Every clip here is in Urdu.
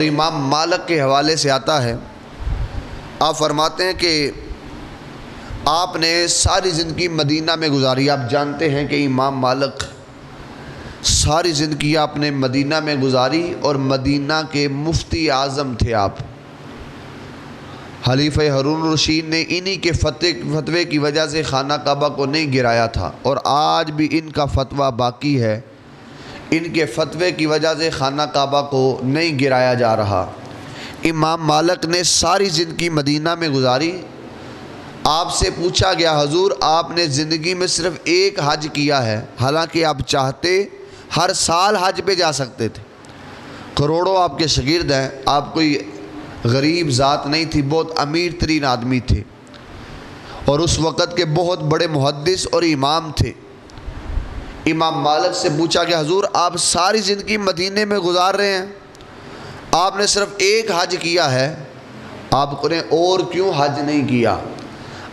امام مالک کے حوالے سے آتا ہے، آپ فرماتے ہیں کہ آپ نے ساری زندگی مدینہ میں گزاری۔ آپ جانتے ہیں کہ امام مالک ساری زندگی آپ نے مدینہ میں گزاری اور مدینہ کے مفتی اعظم تھے۔ آپ خلیفہ ہارون الرشید نے انہی کے فتوے کی وجہ سے خانہ کعبہ کو نہیں گرایا تھا، اور آج بھی ان کا فتویٰ باقی ہے۔ ان کے فتوے کی وجہ سے خانہ کعبہ کو نہیں گرایا جا رہا۔ امام مالک نے ساری زندگی مدینہ میں گزاری۔ آپ سے پوچھا گیا، حضور آپ نے زندگی میں صرف ایک حج کیا ہے، حالانکہ آپ چاہتے ہر سال حج پہ جا سکتے تھے۔ کروڑوں آپ کے شاگرد ہیں، آپ کوئی غریب ذات نہیں تھی، بہت امیر ترین آدمی تھے، اور اس وقت کے بہت بڑے محدث اور امام تھے۔ امام مالک سے پوچھا کہ حضور آپ ساری زندگی مدینے میں گزار رہے ہیں، آپ نے صرف ایک حج کیا ہے، آپ نے اور کیوں حج نہیں کیا؟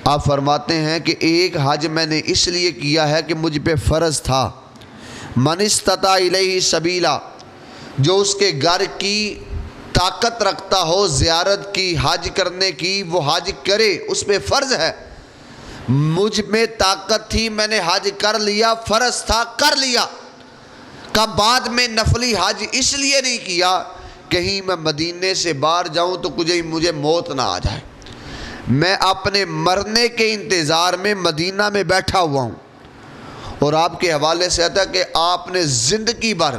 آپ فرماتے ہیں کہ ایک حج میں نے اس لیے کیا ہے کہ مجھ پہ فرض تھا۔ من استطاع الیہ سبیلا، جو اس کے گھر کی طاقت رکھتا ہو زیارت کی، حج کرنے کی، وہ حج کرے، اس پہ فرض ہے۔ مجھ میں طاقت تھی، میں نے حج کر لیا، فرض تھا کر لیا۔ کب بعد میں نفلی حج اس لیے نہیں کیا کہیں میں مدینے سے باہر جاؤں تو مجھے موت نہ آ جائے۔ میں اپنے مرنے کے انتظار میں مدینہ میں بیٹھا ہوا ہوں۔ اور آپ کے حوالے سے آتا ہے کہ آپ نے زندگی بھر،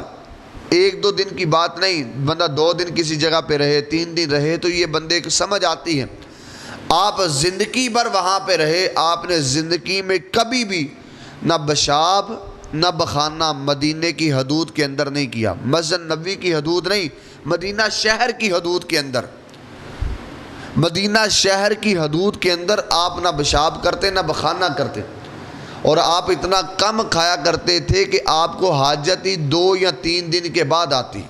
ایک دو دن کی بات نہیں، بندہ 2 دن کسی جگہ پہ رہے، 3 دن رہے تو یہ بندے کو سمجھ آتی ہے۔ آپ زندگی بھر وہاں پہ رہے، آپ نے زندگی میں کبھی بھی نہ بشاب نہ بخانہ مدینے کی حدود کے اندر نہیں کیا۔ مسجد نبوی کی حدود نہیں، مدینہ شہر کی حدود کے اندر، مدینہ شہر کی حدود کے اندر آپ نہ بشاب کرتے نہ بخانہ کرتے، اور آپ اتنا کم کھایا کرتے تھے کہ آپ کو حاجت ہی 2 یا 3 دن کے بعد آتی،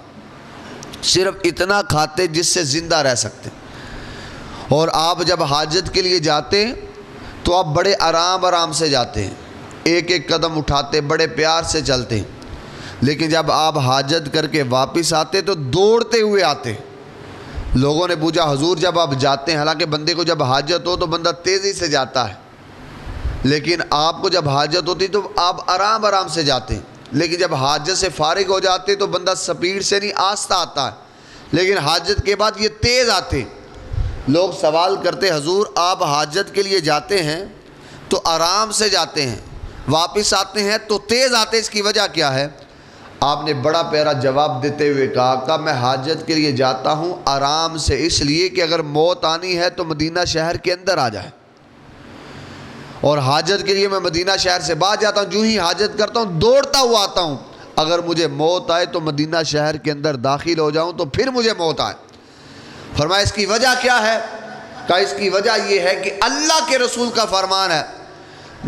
صرف اتنا کھاتے جس سے زندہ رہ سکتے۔ اور آپ جب حاجت کے لیے جاتے تو آپ بڑے آرام سے جاتے ہیں، ایک ایک قدم اٹھاتے، بڑے پیار سے چلتے، لیکن جب آپ حاجت کر کے واپس آتے تو دوڑتے ہوئے آتے۔ لوگوں نے پوچھا حضور جب آپ جاتے ہیں، حالانکہ بندے کو جب حاجت ہو تو بندہ تیزی سے جاتا ہے، لیکن آپ کو جب حاجت ہوتی تو آپ آرام سے جاتے ہیں، لیکن جب حاجت سے فارغ ہو جاتے تو بندہ سپیڈ سے نہیں، آہستہ آتا ہے، لیکن حاجت کے بعد یہ تیز آتے۔ لوگ سوال کرتے حضور آپ حاجت کے لیے جاتے ہیں تو آرام سے جاتے ہیں، واپس آتے ہیں تو تیز آتے، اس کی وجہ کیا ہے؟ آپ نے بڑا پیارا جواب دیتے ہوئے کہا کہ میں حاجت کے لیے جاتا ہوں آرام سے، اس لیے کہ اگر موت آنی ہے تو مدینہ شہر کے اندر آ جائے، اور حاجت کے لیے میں مدینہ شہر سے باہر جاتا ہوں، جو ہی حاجت کرتا ہوں دوڑتا ہوا آتا ہوں، اگر مجھے موت آئے تو مدینہ شہر کے اندر داخل ہو جاؤں تو پھر مجھے موت آئے۔ فرمایا اس کی وجہ کیا ہے؟ کہا اس کی وجہ یہ ہے کہ اللہ کے رسول کا فرمان ہے،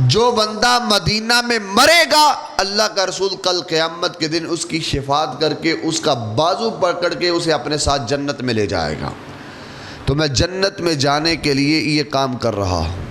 جو بندہ مدینہ میں مرے گا اللہ کا رسول کل قیامت کے دن اس کی شفاعت کر کے اس کا بازو پکڑ کے اسے اپنے ساتھ جنت میں لے جائے گا۔ تو میں جنت میں جانے کے لیے یہ کام کر رہا ہوں۔